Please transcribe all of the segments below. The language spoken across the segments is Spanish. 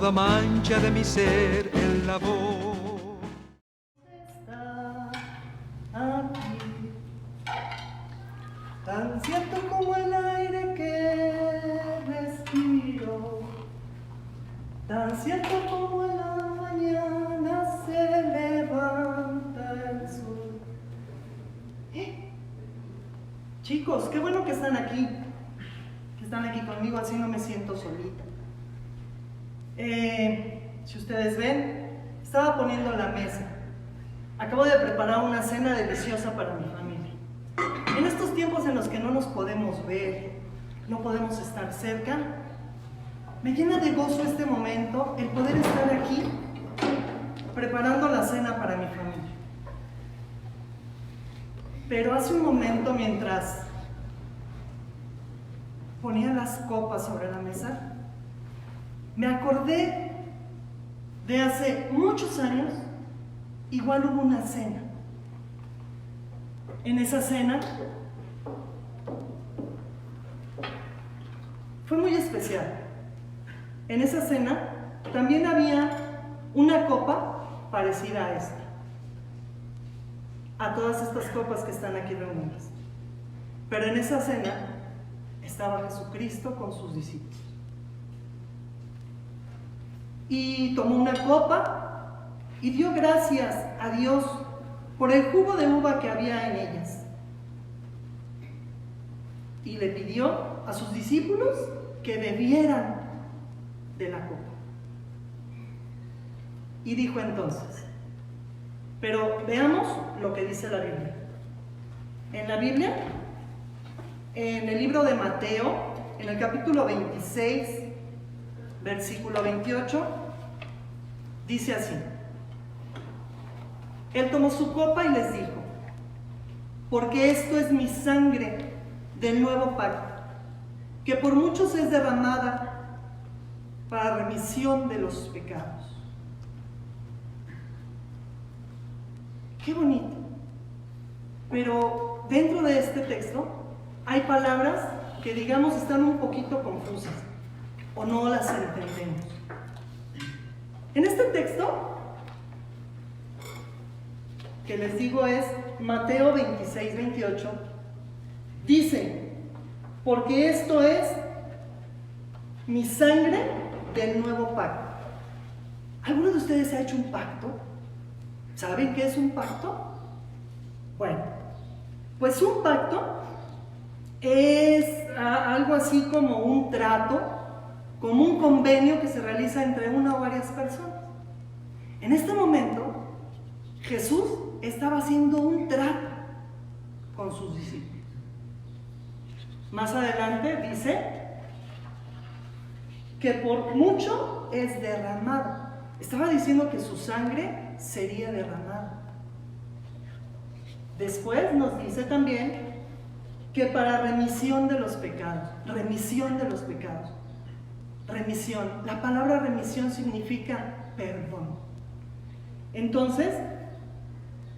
toda mancha de mi ser él lavó. Está aquí, tan cierto como el aire que respiro, tan cierto como en la mañana se levanta el sol. Chicos, qué bueno que están aquí conmigo, así no me siento solita. Si ustedes ven, estaba poniendo la mesa. Acabo de preparar una cena deliciosa para mi familia. En estos tiempos en los que no nos podemos ver, no podemos estar cerca, me llena de gozo este momento el poder estar aquí preparando la cena para mi familia. Pero hace un momento, mientras ponía las copas sobre la mesa, me acordé de hace muchos años. Igual hubo una cena. En esa cena fue muy especial. En esa cena también había una copa parecida a esta, a todas estas copas que están aquí reunidas. Pero en esa cena estaba Jesucristo con sus discípulos. Y tomó una copa y dio gracias a Dios por el jugo de uva que había en ellas. Y le pidió a sus discípulos que bebieran de la copa. Y dijo entonces, pero veamos lo que dice la Biblia. En la Biblia, en el libro de Mateo, en el capítulo 26, versículo 28, dice así: Él tomó su copa y les dijo, porque esto es mi sangre del nuevo pacto, que por muchos es derramada para remisión de los pecados. Qué bonito. Pero dentro de este texto hay palabras que, digamos, están un poquito confusas o no las entendemos. En este texto, que les digo es Mateo 26, 28, dice, porque esto es mi sangre del nuevo pacto. ¿Alguno de ustedes ha hecho un pacto? ¿Saben qué es un pacto? Bueno, pues un pacto es algo así como un trato, como un convenio que se realiza entre una o varias personas. En este momento, Jesús estaba haciendo un trato con sus discípulos. Más adelante dice que por mucho es derramado. Estaba diciendo que su sangre sería derramada. Después nos dice también que para remisión de los pecados, remisión de los pecados, remisión. La palabra remisión significa perdón. Entonces,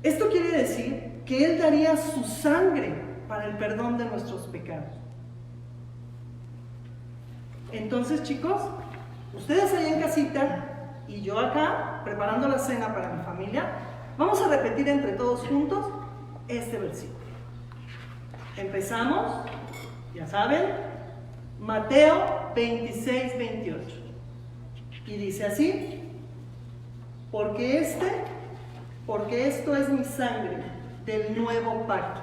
esto quiere decir que Él daría su sangre para el perdón de nuestros pecados. Entonces, chicos, ustedes allá en casita y yo acá, preparando la cena para mi familia, vamos a repetir entre todos juntos este versículo. Empezamos, ya saben, Mateo 26, 28. Y dice así, porque esto es mi sangre del nuevo pacto,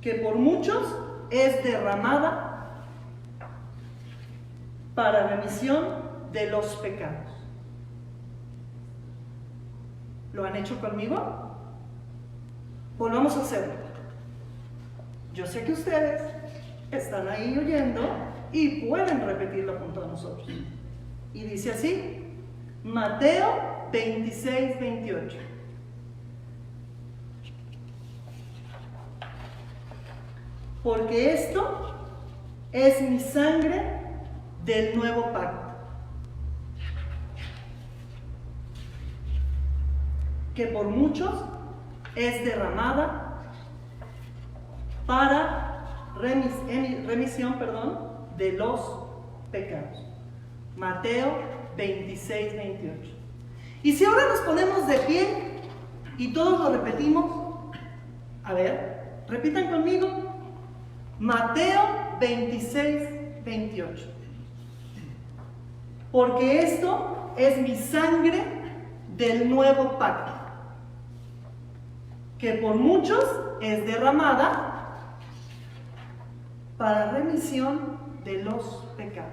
que por muchos es derramada para remisión de los pecados. ¿Lo han hecho conmigo? Volvamos a hacerlo. Yo sé que ustedes están ahí oyendo y pueden repetirlo junto a nosotros. Y dice así, Mateo 26, 28. Porque esto es mi sangre del nuevo pacto, que por muchos es derramada para remisión de los pecados. Mateo 26, 28. Y si ahora nos ponemos de pie y todos lo repetimos, a ver, repitan conmigo. Mateo 26, 28. Porque esto es mi sangre del nuevo pacto, que por muchos es derramada para remisión de los pecados.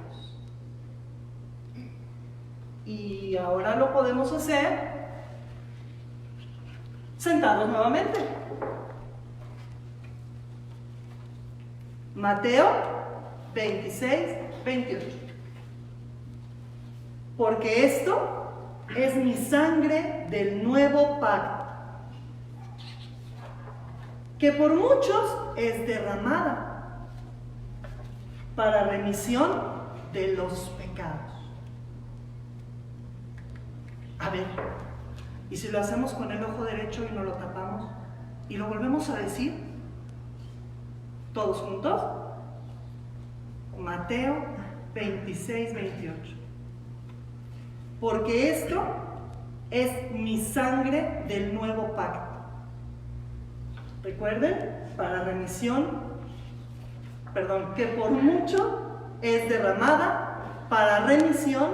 Y ahora lo podemos hacer sentados nuevamente. Mateo 26, 28. Porque esto es mi sangre del nuevo pacto, que por muchos es derramada para remisión de los pecados. A ver, ¿y si lo hacemos con el ojo derecho y no lo tapamos? ¿Y lo volvemos a decir? ¿Todos juntos? Mateo 26, 28. Porque esto es mi sangre del nuevo pacto. Recuerden, para remisión, que por mucho es derramada para remisión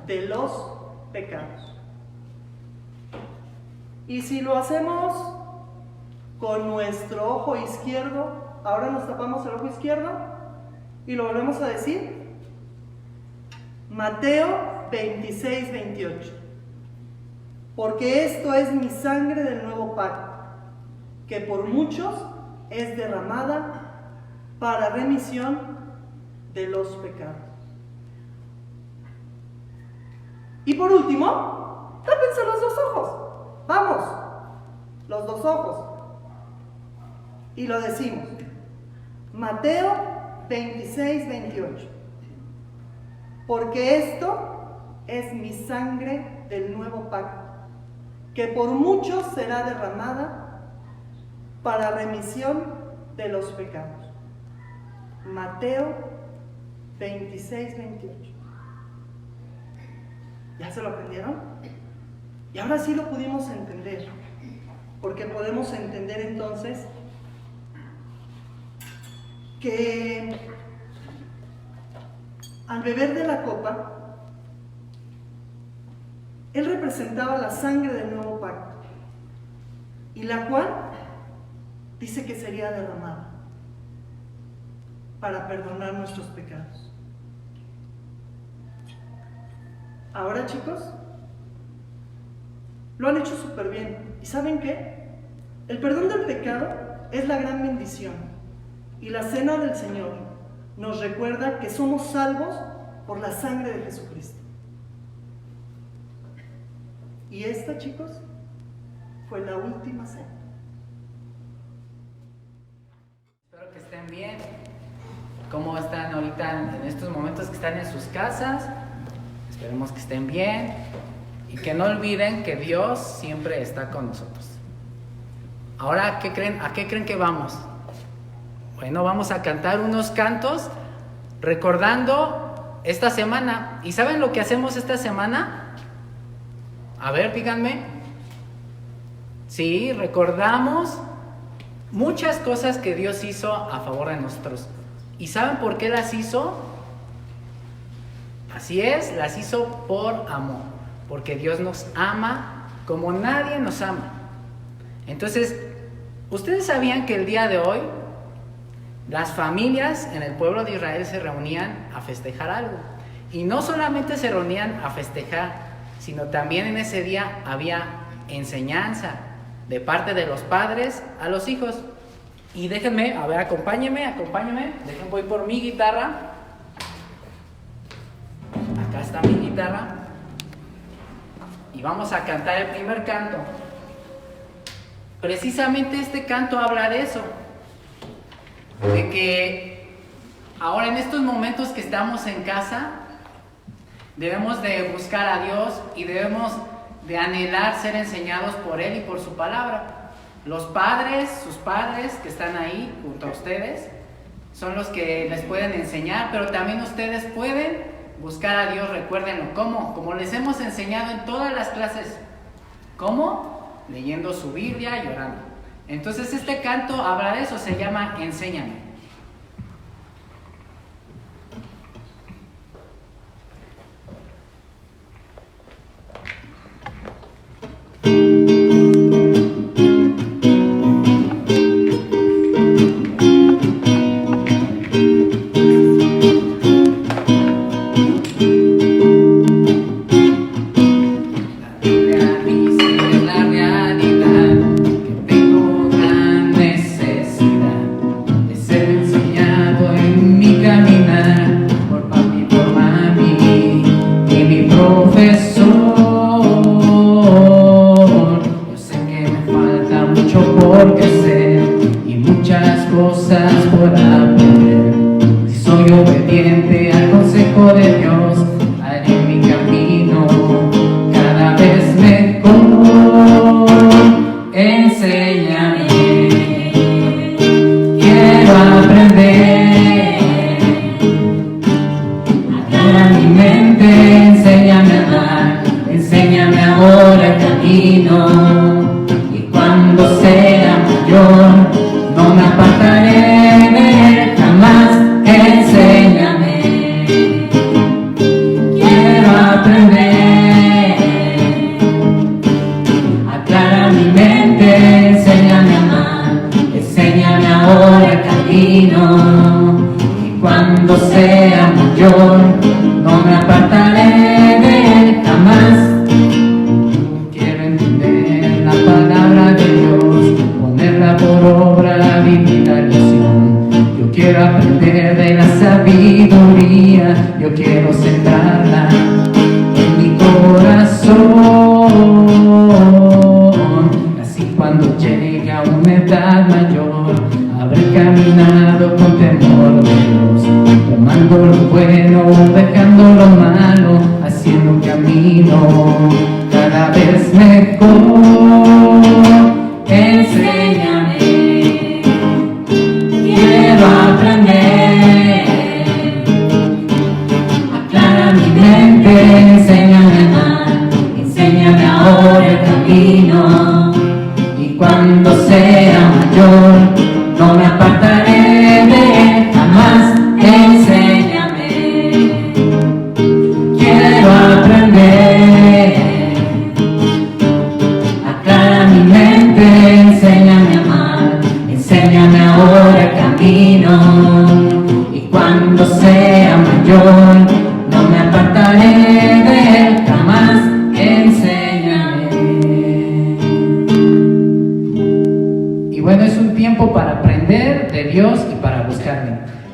de los pecados. Y si lo hacemos con nuestro ojo izquierdo, ahora nos tapamos el ojo izquierdo y lo volvemos a decir. Mateo 26, 28. Porque esto es mi sangre del nuevo pacto, que por muchos es derramada para remisión de los pecados. Y por último, tápense los dos ojos. Vamos, los dos ojos. Y lo decimos. Mateo 26, 28. Porque esto es mi sangre del nuevo pacto, que por muchos será derramada para remisión de los pecados. Mateo 26, 28. ¿Ya se lo aprendieron? Y ahora sí lo pudimos entender, porque podemos entender entonces que al beber de la copa, él representaba la sangre del nuevo pacto, y la cual dice que sería derramada para perdonar nuestros pecados. Ahora, chicos, lo han hecho súper bien. ¿Y saben qué? El perdón del pecado es la gran bendición, y la cena del Señor nos recuerda que somos salvos por la sangre de Jesucristo. Y esta, chicos, fue la última cena. Espero que estén bien. ¿Cómo están ahorita en estos momentos que están en sus casas? Esperemos que estén bien y que no olviden que Dios siempre está con nosotros. Ahora, ¿a qué creen que vamos? Bueno, vamos a cantar unos cantos recordando esta semana. ¿Y saben lo que hacemos esta semana? A ver, díganme. Sí, recordamos muchas cosas que Dios hizo a favor de nosotros. ¿Y saben por qué las hizo? Así es, las hizo por amor, porque Dios nos ama como nadie nos ama. Entonces, ¿ustedes sabían que el día de hoy las familias en el pueblo de Israel se reunían a festejar algo? Y no solamente se reunían a festejar, sino también en ese día había enseñanza de parte de los padres a los hijos. Y déjenme, a ver, acompáñenme, déjenme, voy por mi guitarra. Acá está mi guitarra. Y vamos a cantar el primer canto. Precisamente este canto habla de eso, de que ahora en estos momentos que estamos en casa, debemos de buscar a Dios y debemos de anhelar ser enseñados por Él y por su palabra. Los padres, sus padres que están ahí junto a ustedes, son los que les pueden enseñar, pero también ustedes pueden buscar a Dios, recuérdenlo. ¿Cómo? Como les hemos enseñado en todas las clases. ¿Cómo? Leyendo su Biblia y orando. Entonces este canto habla de eso, se llama Enséñame.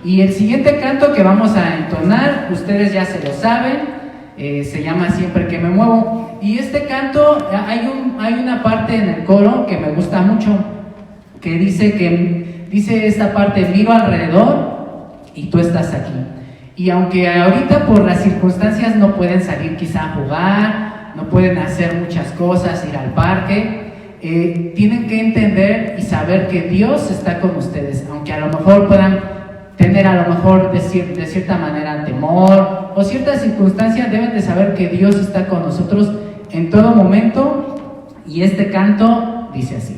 Y el siguiente canto que vamos a entonar, ustedes ya se lo saben, se llama Siempre que me muevo. Y este canto, hay una parte en el coro que me gusta mucho, que dice esta parte: miro alrededor y tú estás aquí. Y aunque ahorita por las circunstancias no pueden salir quizá a jugar, no pueden hacer muchas cosas, ir al parque, tienen que entender y saber que Dios está con ustedes, aunque a lo mejor puedan tener de cierta manera temor o ciertas circunstancias, deben de saber que Dios está con nosotros en todo momento. Y este canto dice así: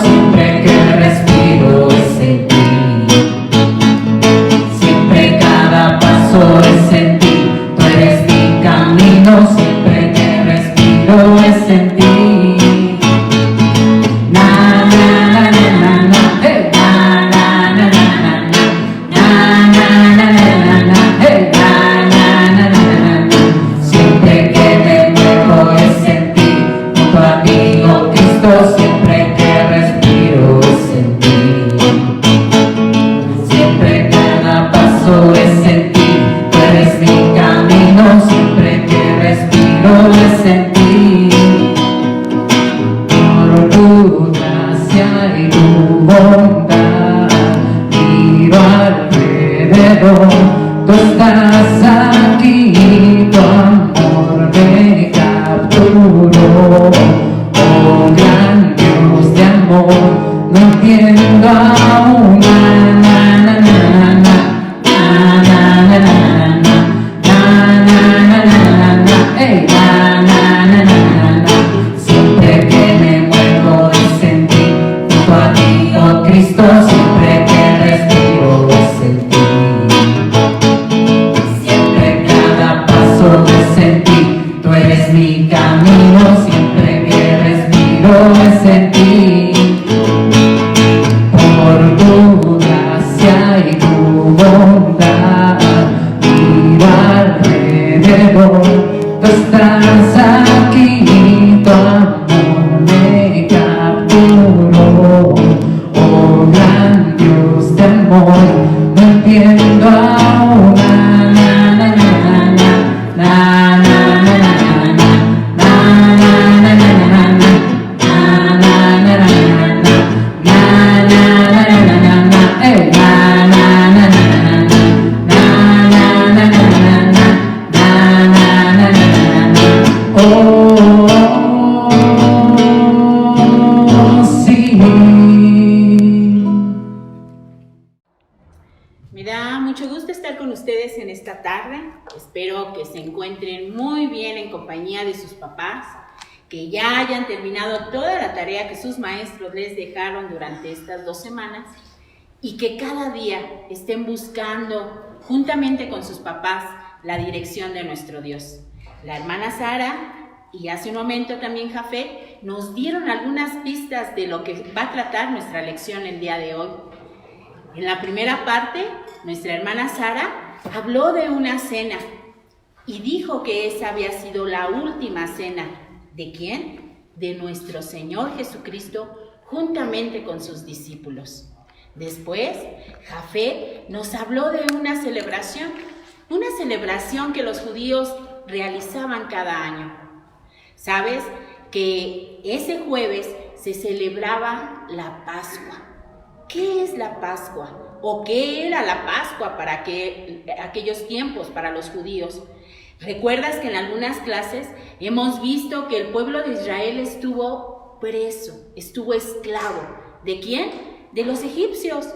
siempre que respiro es en ti. deseo que se encuentren muy bien en compañía de sus papás, que ya hayan terminado toda la tarea que sus maestros les dejaron durante estas 2 semanas y que cada día estén buscando, juntamente con sus papás, la dirección de nuestro Dios. La hermana Sara y hace un momento también Jafé nos dieron algunas pistas de lo que va a tratar nuestra lección el día de hoy. En la primera parte, nuestra hermana Sara habló de una cena y dijo que esa había sido la última cena. ¿De quién? De nuestro Señor Jesucristo juntamente con sus discípulos. Después, Jafé nos habló de una celebración que los judíos realizaban cada año. ¿Sabes? Que ese jueves se celebraba la Pascua. ¿Qué es la Pascua? ¿O qué era la Pascua para aquellos tiempos, para los judíos? ¿Recuerdas que en algunas clases hemos visto que el pueblo de Israel estuvo preso, estuvo esclavo? ¿De quién? De los egipcios.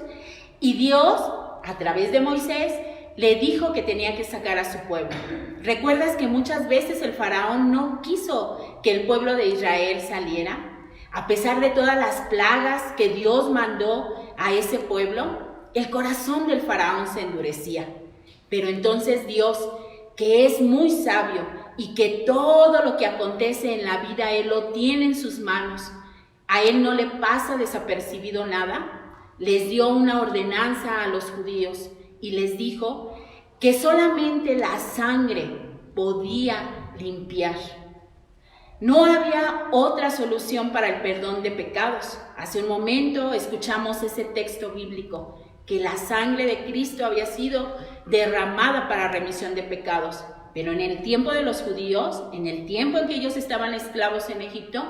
Y Dios, a través de Moisés, le dijo que tenía que sacar a su pueblo. ¿Recuerdas que muchas veces el faraón no quiso que el pueblo de Israel saliera? A pesar de todas las plagas que Dios mandó a ese pueblo, el corazón del faraón se endurecía. Pero entonces Dios, que es muy sabio y que todo lo que acontece en la vida Él lo tiene en sus manos, a Él no le pasa desapercibido nada, les dio una ordenanza a los judíos y les dijo que solamente la sangre podía limpiar. No había otra solución para el perdón de pecados. Hace un momento escuchamos ese texto bíblico, que la sangre de Cristo había sido derramada para remisión de pecados. Pero en el tiempo de los judíos, en el tiempo en que ellos estaban esclavos en Egipto,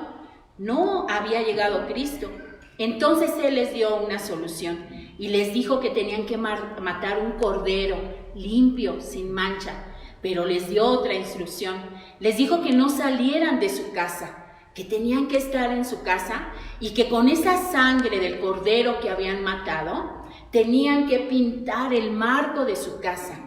no había llegado Cristo. Entonces Él les dio una solución y les dijo que tenían que matar un cordero limpio, sin mancha. Pero les dio otra instrucción. Les dijo que no salieran de su casa, que tenían que estar en su casa y que con esa sangre del cordero que habían matado, tenían que pintar el marco de su casa.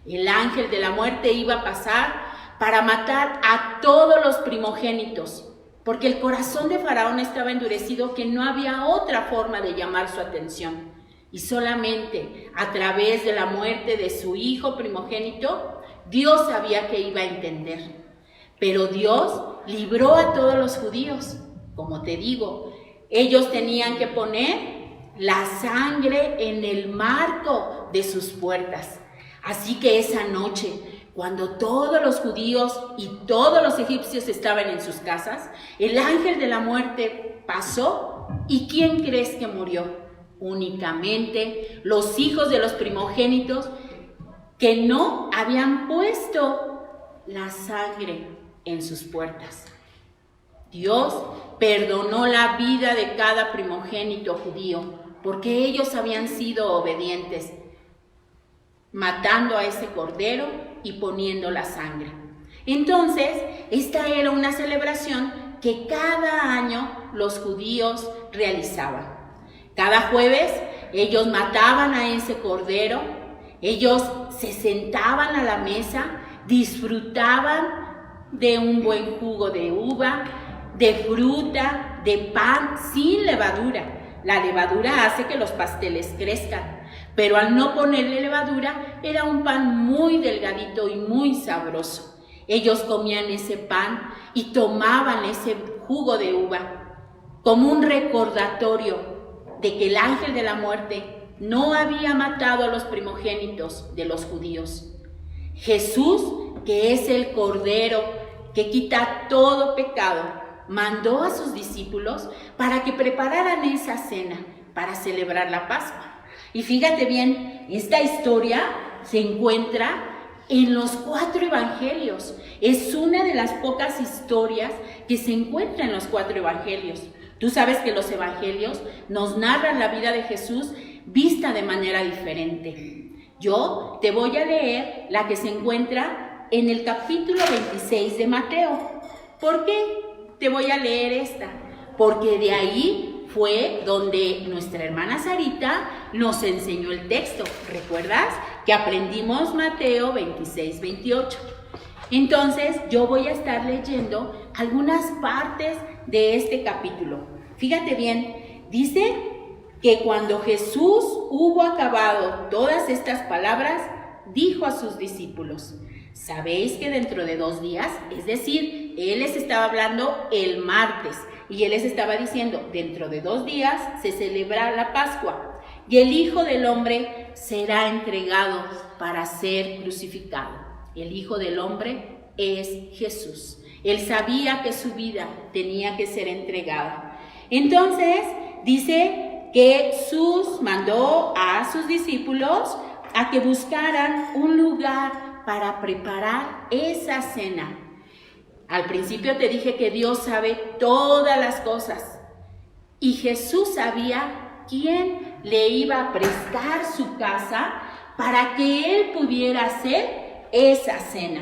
El ángel de la muerte iba a pasar para matar a todos los primogénitos, porque el corazón de Faraón estaba endurecido, que no había otra forma de llamar su atención. Y solamente a través de la muerte de su hijo primogénito, Dios sabía que iba a entender. Pero Dios libró a todos los judíos. Como te digo, ellos tenían que poner la sangre en el marco de sus puertas. Así que esa noche, cuando todos los judíos y todos los egipcios estaban en sus casas, el ángel de la muerte pasó. ¿Y quién crees que murió? Únicamente los hijos de los primogénitos que no habían puesto la sangre en sus puertas. Dios perdonó la vida de cada primogénito judío, porque ellos habían sido obedientes, matando a ese cordero y poniendo la sangre. Entonces, esta era una celebración que cada año los judíos realizaban. Cada jueves ellos mataban a ese cordero, ellos se sentaban a la mesa, disfrutaban de un buen jugo de uva, de fruta, de pan sin levadura. La levadura hace que los pasteles crezcan, pero al no ponerle levadura, era un pan muy delgadito y muy sabroso. Ellos comían ese pan y tomaban ese jugo de uva como un recordatorio de que el ángel de la muerte no había matado a los primogénitos de los judíos. Jesús, que es el Cordero que quita todo pecado, mandó a sus discípulos para que prepararan esa cena para celebrar la Pascua. Y fíjate bien, esta historia se encuentra en los 4 evangelios. Es una de las pocas historias que se encuentra en los 4 evangelios. Tú sabes que los evangelios nos narran la vida de Jesús vista de manera diferente. Yo te voy a leer la que se encuentra en el capítulo 26 de Mateo. ¿Por qué te voy a leer esta? Porque de ahí fue donde nuestra hermana Sarita nos enseñó el texto. ¿Recuerdas que aprendimos Mateo 26, 28? Entonces yo voy a estar leyendo algunas partes de este capítulo. Fíjate bien, dice que cuando Jesús hubo acabado todas estas palabras, dijo a sus discípulos: ¿sabéis que dentro de 2 días, es decir, Él les estaba hablando el martes, y Él les estaba diciendo, dentro de 2 días se celebra la Pascua, y el Hijo del Hombre será entregado para ser crucificado? El Hijo del Hombre es Jesús. Él sabía que su vida tenía que ser entregada. Entonces, dice que Jesús mandó a sus discípulos a que buscaran un lugar para preparar esa cena. Al principio te dije que Dios sabe todas las cosas, y Jesús sabía quién le iba a prestar su casa para que Él pudiera hacer esa cena.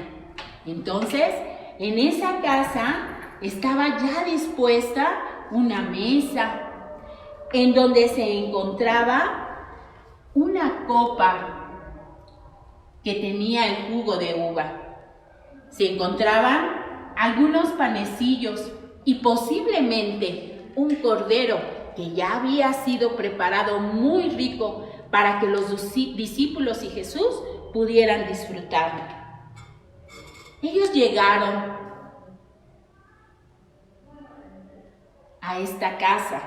Entonces, en esa casa estaba ya dispuesta una mesa en donde se encontraba una copa que tenía el jugo de uva. Se encontraban algunos panecillos y posiblemente un cordero que ya había sido preparado muy rico para que los discípulos y Jesús pudieran disfrutarlo. Ellos llegaron a esta casa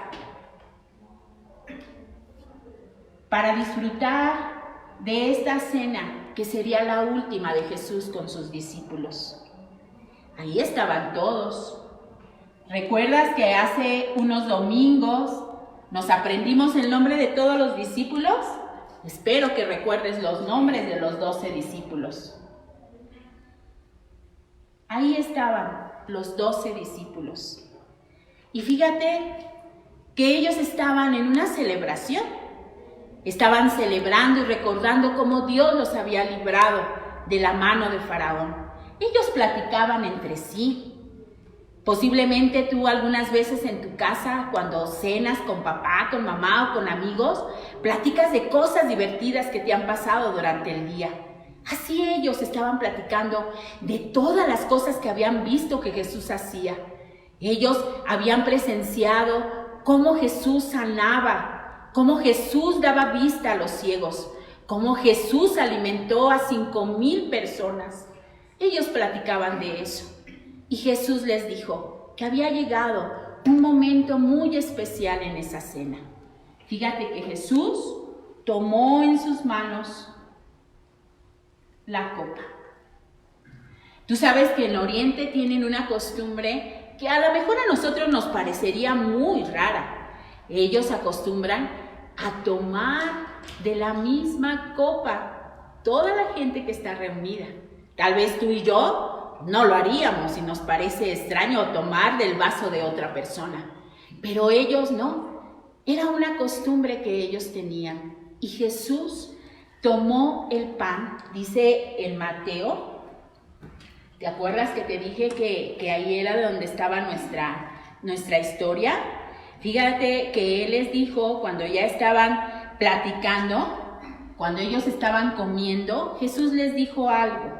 para disfrutar de esta cena que sería la última de Jesús con sus discípulos. Ahí estaban todos. ¿Recuerdas que hace unos domingos nos aprendimos el nombre de todos los discípulos? Espero que recuerdes los nombres de los 12 discípulos. Ahí estaban los 12 discípulos. Y fíjate que ellos estaban en una celebración. Estaban celebrando y recordando cómo Dios los había librado de la mano de Faraón. Ellos platicaban entre sí. Posiblemente tú algunas veces en tu casa, cuando cenas con papá, con mamá o con amigos, platicas de cosas divertidas que te han pasado durante el día. Así ellos estaban platicando de todas las cosas que habían visto que Jesús hacía. Ellos habían presenciado cómo Jesús sanaba, cómo Jesús daba vista a los ciegos, cómo Jesús alimentó a 5,000 personas. Ellos platicaban de eso. Y Jesús les dijo que había llegado un momento muy especial en esa cena. Fíjate que Jesús tomó en sus manos la copa. Tú sabes que en Oriente tienen una costumbre que a lo mejor a nosotros nos parecería muy rara. Ellos acostumbran a tomar de la misma copa toda la gente que está reunida. Tal vez tú y yo no lo haríamos y nos parece extraño tomar del vaso de otra persona. Pero ellos no. Era una costumbre que ellos tenían. Y Jesús tomó el pan, dice en Mateo. ¿Te acuerdas que te dije que ahí era donde estaba nuestra historia? Fíjate que Él les dijo, cuando ya estaban platicando, cuando ellos estaban comiendo, Jesús les dijo algo.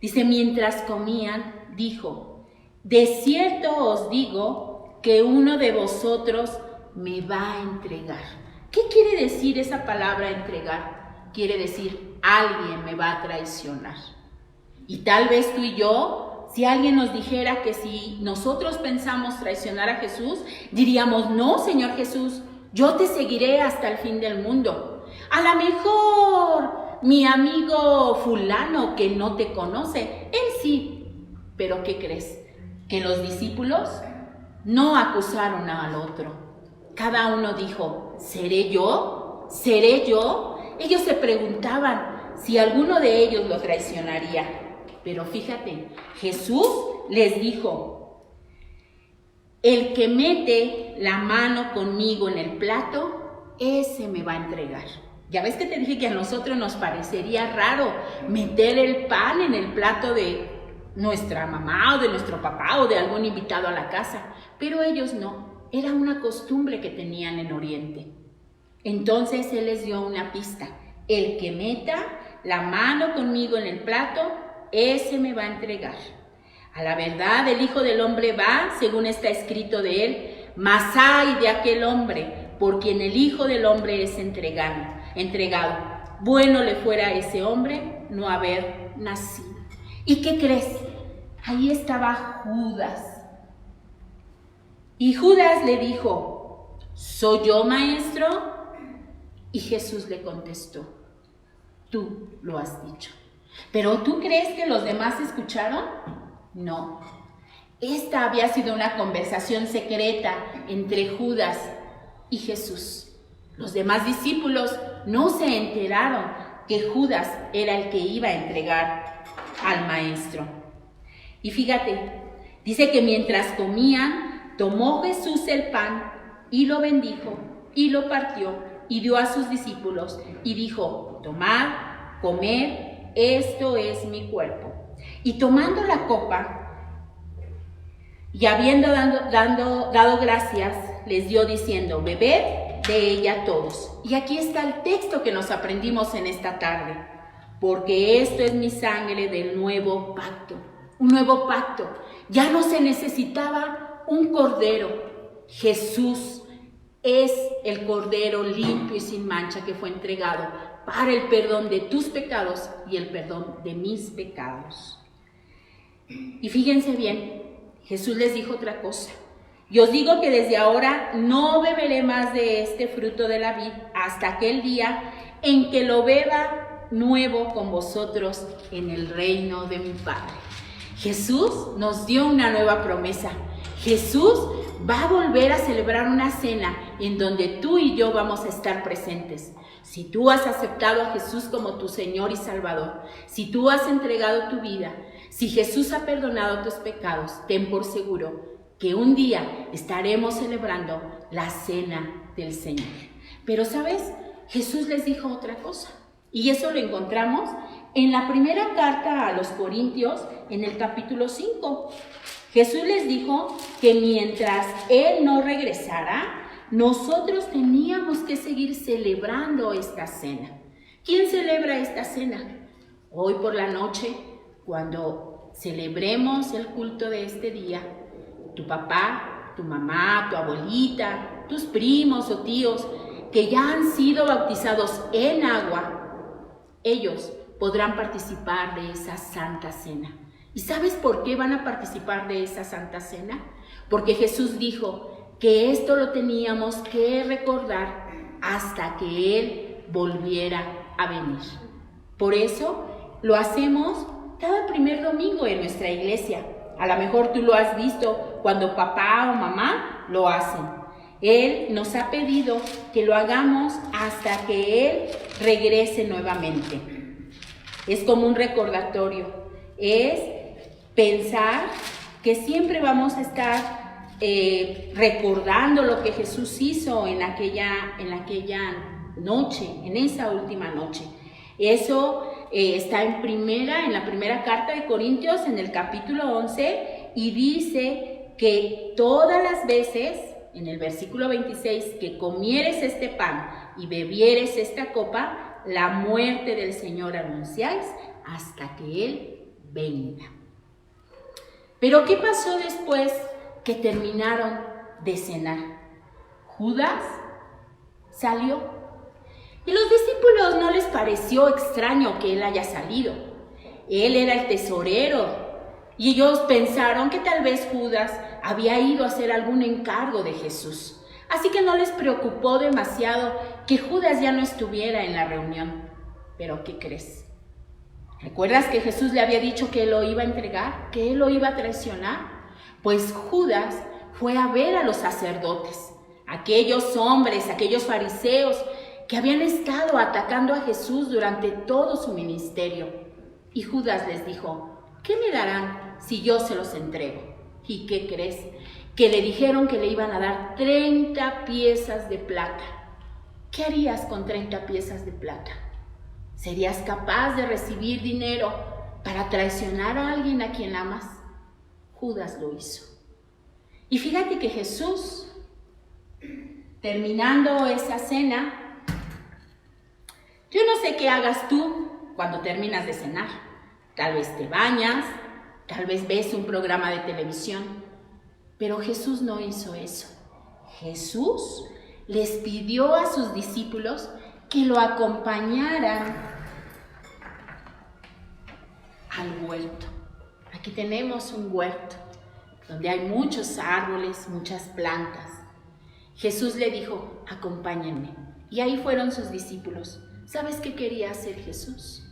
Dice, mientras comían, dijo, de cierto os digo que uno de vosotros me va a entregar. ¿Qué quiere decir esa palabra entregar? Quiere decir, alguien me va a traicionar. Y tal vez tú y yo, si alguien nos dijera que si nosotros pensamos traicionar a Jesús, diríamos, no, Señor Jesús, yo te seguiré hasta el fin del mundo. A lo mejor mi amigo fulano que no te conoce, él sí. Pero ¿qué crees? Que los discípulos no acusaron al otro. Cada uno dijo, ¿seré yo? ¿Seré yo? Ellos se preguntaban si alguno de ellos lo traicionaría. Pero fíjate, Jesús les dijo, el que mete la mano conmigo en el plato, ese me va a entregar. Ya ves que te dije que a nosotros nos parecería raro meter el pan en el plato de nuestra mamá o de nuestro papá o de algún invitado a la casa, pero ellos no, era una costumbre que tenían en Oriente. Entonces Él les dio una pista, el que meta la mano conmigo en el plato, ese me va a entregar. A la verdad, el Hijo del Hombre va, según está escrito de él, mas ay de aquel hombre por quien el Hijo del Hombre es entregado. Bueno le fuera a ese hombre no haber nacido. ¿Y qué crees? Ahí estaba Judas. Y Judas le dijo, ¿soy yo, maestro? Y Jesús le contestó, tú lo has dicho. ¿Pero tú crees que los demás escucharon? No. Esta había sido una conversación secreta entre Judas y Jesús. Los demás discípulos no se enteraron que Judas era el que iba a entregar al maestro. Y fíjate, dice que mientras comían, tomó Jesús el pan y lo bendijo y lo partió y dio a sus discípulos y dijo, tomad, comed, esto es mi cuerpo. Y tomando la copa y habiendo dado gracias, les dio diciendo, bebed de ella todos. Y aquí está el texto que nos aprendimos en esta tarde. Porque esto es mi sangre del nuevo pacto. Un nuevo pacto. Ya no se necesitaba un cordero. Jesús es el cordero limpio y sin mancha que fue entregado para el perdón de tus pecados y el perdón de mis pecados. Y fíjense bien, Jesús les dijo otra cosa. Y os digo que desde ahora no beberé más de este fruto de la vid hasta aquel día en que lo beba nuevo con vosotros en el reino de mi Padre. Jesús nos dio una nueva promesa. Jesús va a volver a celebrar una cena en donde tú y yo vamos a estar presentes. Si tú has aceptado a Jesús como tu Señor y Salvador, si tú has entregado tu vida, si Jesús ha perdonado tus pecados, ten por seguro que un día estaremos celebrando la cena del Señor. Pero, ¿sabes? Jesús les dijo otra cosa. Y eso lo encontramos en la primera carta a los Corintios, en el capítulo 5. Jesús les dijo que mientras Él no regresara, nosotros teníamos que seguir celebrando esta cena. ¿Quién celebra esta cena? Hoy por la noche, cuando celebremos el culto de este día, tu papá, tu mamá, tu abuelita, tus primos o tíos que ya han sido bautizados en agua, ellos podrán participar de esa santa cena. ¿Y sabes por qué van a participar de esa santa cena? Porque Jesús dijo que esto lo teníamos que recordar hasta que Él volviera a venir. Por eso lo hacemos cada primer domingo en nuestra iglesia. A lo mejor tú lo has visto cuando papá o mamá lo hacen. Él nos ha pedido que lo hagamos hasta que Él regrese nuevamente. Es como un recordatorio. Es pensar que siempre vamos a estar recordando lo que Jesús hizo en aquella noche, en esa última noche. Eso está en la primera carta de Corintios, en el capítulo 11, y dice que todas las veces, en el versículo 26, que comieres este pan y bebieres esta copa, la muerte del Señor anunciáis hasta que Él venga. Pero ¿qué pasó después que terminaron de cenar? Judas salió. Y los discípulos no les pareció extraño que él haya salido. Él era el tesorero y ellos pensaron que tal vez Judas había ido a hacer algún encargo de Jesús. Así que no les preocupó demasiado que Judas ya no estuviera en la reunión. Pero ¿qué crees? ¿Recuerdas que Jesús le había dicho que él lo iba a entregar? ¿Que él lo iba a traicionar? Pues Judas fue a ver a los sacerdotes, aquellos hombres, aquellos fariseos que habían estado atacando a Jesús durante todo su ministerio. Y Judas les dijo, ¿qué me darán si yo se los entrego? ¿Y qué crees? Que le dijeron que le iban a dar 30 piezas de plata. ¿Qué harías con 30 piezas de plata? ¿Serías capaz de recibir dinero para traicionar a alguien a quien amas? Judas lo hizo. Y fíjate que Jesús, terminando esa cena, yo no sé qué hagas tú cuando terminas de cenar. Tal vez te bañas, tal vez ves un programa de televisión, pero Jesús no hizo eso. Jesús les pidió a sus discípulos que lo acompañaran al huerto. Aquí tenemos un huerto donde hay muchos árboles, muchas plantas. Jesús le dijo, acompáñenme. Y ahí fueron sus discípulos. ¿Sabes qué quería hacer Jesús?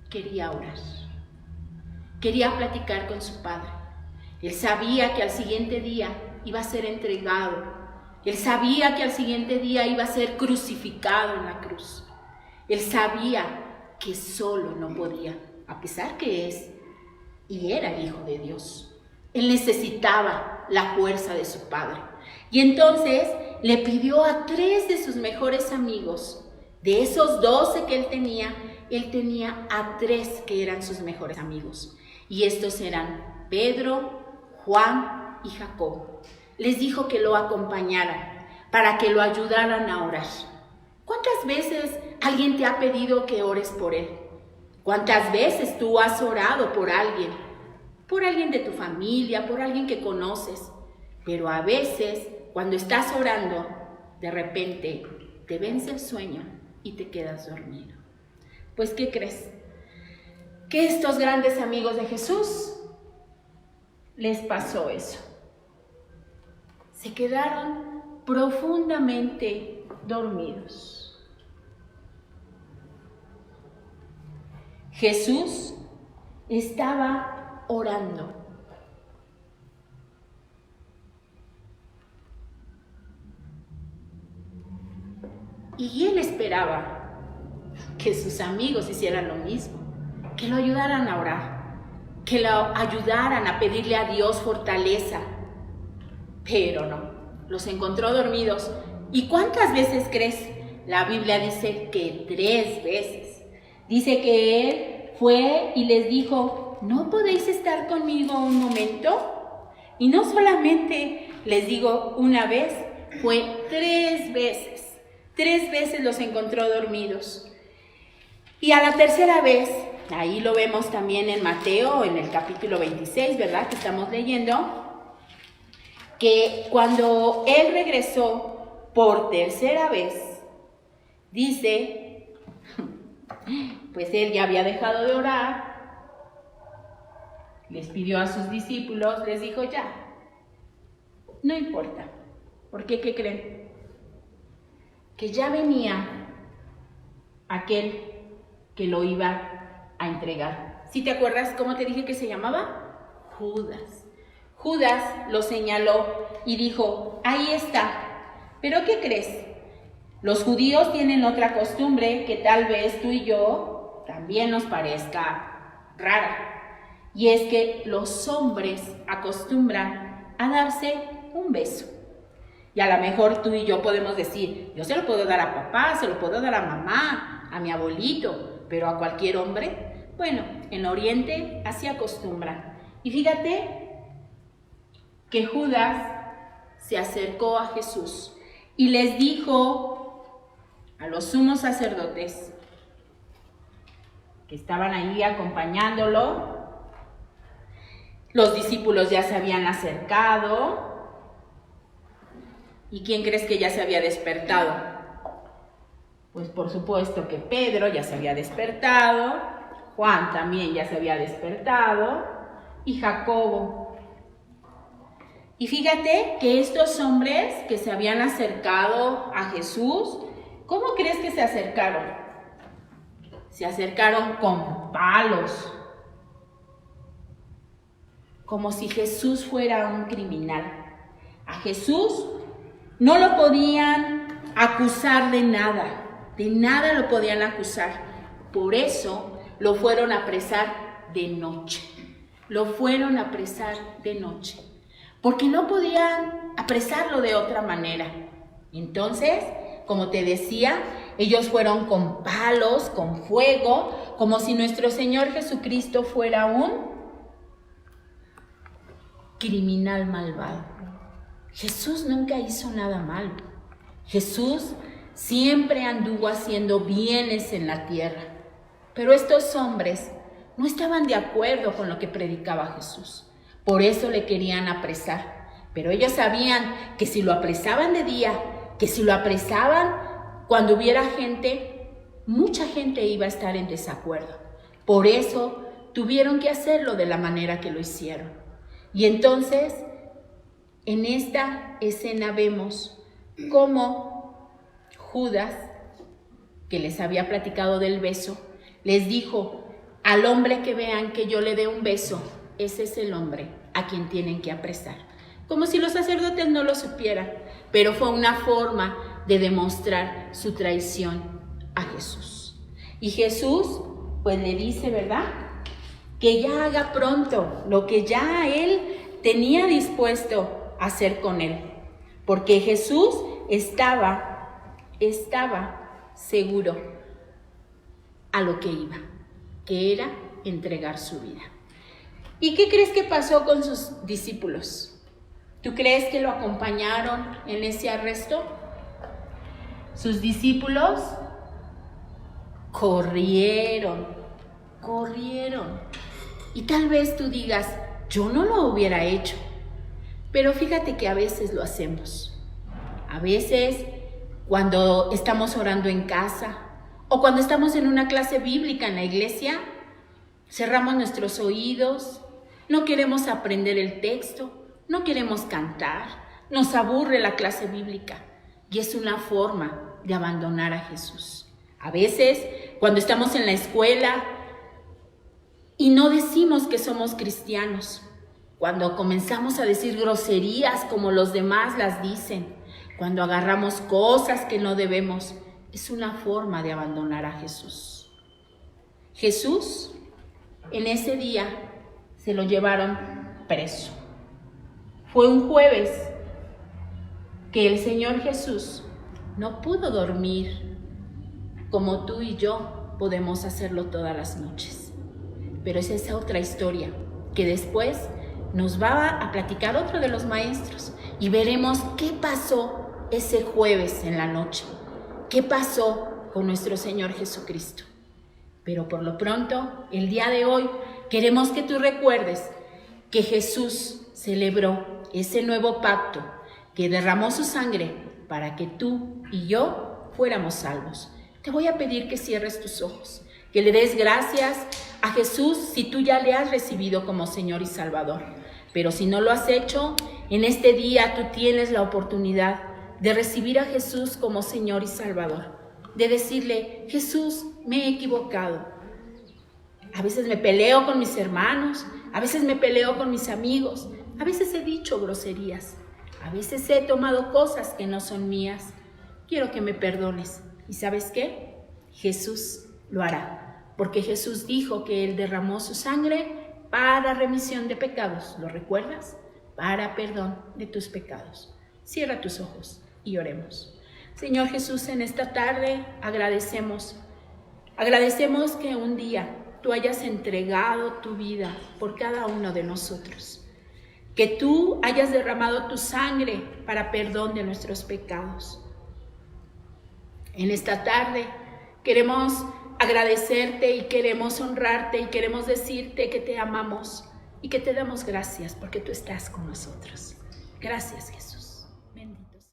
Quería orar. Quería platicar con su Padre. Él sabía que al siguiente día iba a ser entregado. Él sabía que al siguiente día iba a ser crucificado en la cruz. Él sabía que solo no podía, a pesar que es y era el Hijo de Dios. Él necesitaba la fuerza de su Padre. Y entonces le pidió a 3 de sus mejores amigos, de esos 12 que él tenía a 3 que eran sus mejores amigos. Y estos eran Pedro, Juan y Jacobo. Les dijo que lo acompañaran para que lo ayudaran a orar. ¿Cuántas veces alguien te ha pedido que ores por él? ¿Cuántas veces tú has orado por alguien? Por alguien de tu familia, por alguien que conoces. Pero a veces, cuando estás orando, de repente te vence el sueño y te quedas dormido. Pues, ¿qué crees? Que estos grandes amigos de Jesús les pasó eso. Se quedaron profundamente dormidos. Jesús estaba orando. Y él esperaba que sus amigos hicieran lo mismo, que lo ayudaran a orar, que lo ayudaran a pedirle a Dios fortaleza. Pero no, los encontró dormidos. ¿Y cuántas veces crees? La Biblia dice que 3 veces. Dice que él fue y les dijo, ¿no podéis estar conmigo un momento? Y no solamente les digo una vez, fue 3 veces. 3 veces los encontró dormidos. Y a la tercera vez, ahí lo vemos también en Mateo, en el capítulo 26, ¿verdad? Que estamos leyendo, que cuando él regresó por tercera vez, dice, pues él ya había dejado de orar, les pidió a sus discípulos, les dijo ya, no importa, porque ¿qué creen? Que ya venía aquel que lo iba a entregar. ¿Sí te acuerdas cómo te dije que se llamaba? Judas. Judas lo señaló y dijo, ahí está. ¿Pero qué crees? Los judíos tienen otra costumbre que tal vez tú y yo también nos parezca rara. Y es que los hombres acostumbran a darse un beso. Y a lo mejor tú y yo podemos decir, yo se lo puedo dar a papá, se lo puedo dar a mamá, a mi abuelito, pero a cualquier hombre. Bueno, en Oriente así acostumbran. Y fíjate que Judas se acercó a Jesús y les dijo a los sumos sacerdotes que estaban ahí acompañándolo, los discípulos ya se habían acercado. ¿Y quién crees que ya se había despertado? Pues por supuesto que Pedro ya se había despertado, Juan también ya se había despertado y Jacobo. Y fíjate que estos hombres que se habían acercado a Jesús, ¿cómo crees que se acercaron? Se acercaron con palos, como si Jesús fuera un criminal. A Jesús no lo podían acusar de nada lo podían acusar. Por eso lo fueron a apresar de noche. Lo fueron a apresar de noche, porque no podían apresarlo de otra manera. Entonces, como te decía, ellos fueron con palos, con fuego, como si nuestro Señor Jesucristo fuera un criminal malvado. Jesús nunca hizo nada malo. Jesús siempre anduvo haciendo bienes en la tierra. Pero estos hombres no estaban de acuerdo con lo que predicaba Jesús. Por eso le querían apresar. Pero ellos sabían que si lo apresaban de día, que si lo apresaban cuando hubiera gente, mucha gente iba a estar en desacuerdo. Por eso tuvieron que hacerlo de la manera que lo hicieron. Y entonces, en esta escena vemos cómo Judas, que les había platicado del beso, les dijo: al hombre que vean que yo le dé un beso, ese es el hombre a quien tienen que apresar. Como si los sacerdotes no lo supieran, pero fue una forma de demostrar su traición a Jesús. Y Jesús, pues le dice, ¿verdad?, que ya haga pronto lo que ya él tenía dispuesto a hacer con él. Porque Jesús estaba seguro a lo que iba, que era entregar su vida. ¿Y qué crees que pasó con sus discípulos? ¿Tú crees que lo acompañaron en ese arresto? Sus discípulos corrieron. Y tal vez tú digas, yo no lo hubiera hecho. Pero fíjate que a veces lo hacemos. A veces, cuando estamos orando en casa o cuando estamos en una clase bíblica en la iglesia, cerramos nuestros oídos, no queremos aprender el texto, no queremos cantar, nos aburre la clase bíblica y es una forma de abandonar a Jesús. A veces, cuando estamos en la escuela y no decimos que somos cristianos, cuando comenzamos a decir groserías como los demás las dicen, cuando agarramos cosas que no debemos, es una forma de abandonar a Jesús. Jesús, en ese día, se lo llevaron preso. Fue un jueves que el Señor Jesús no pudo dormir como tú y yo podemos hacerlo todas las noches. Pero es esa otra historia que después nos va a platicar otro de los maestros y veremos qué pasó ese jueves en la noche, qué pasó con nuestro Señor Jesucristo. Pero por lo pronto, el día de hoy, queremos que tú recuerdes que Jesús celebró ese nuevo pacto, que derramó su sangre para que tú y yo fuéramos salvos. Te voy a pedir que cierres tus ojos, que le des gracias a Jesús si tú ya le has recibido como Señor y Salvador. Pero si no lo has hecho, en este día tú tienes la oportunidad de recibir a Jesús como Señor y Salvador. De decirle, Jesús, me he equivocado. A veces me peleo con mis hermanos, a veces me peleo con mis amigos, a veces he dicho groserías, a veces he tomado cosas que no son mías. Quiero que me perdones. ¿Y sabes qué? Jesús lo hará, porque Jesús dijo que Él derramó su sangre para remisión de pecados. ¿Lo recuerdas? Para perdón de tus pecados. Cierra tus ojos y oremos. Señor Jesús, en esta tarde agradecemos que un día tú hayas entregado tu vida por cada uno de nosotros, que tú hayas derramado tu sangre para perdón de nuestros pecados. En esta tarde queremos agradecerte y queremos honrarte y queremos decirte que te amamos y que te damos gracias porque tú estás con nosotros. Gracias, Jesús.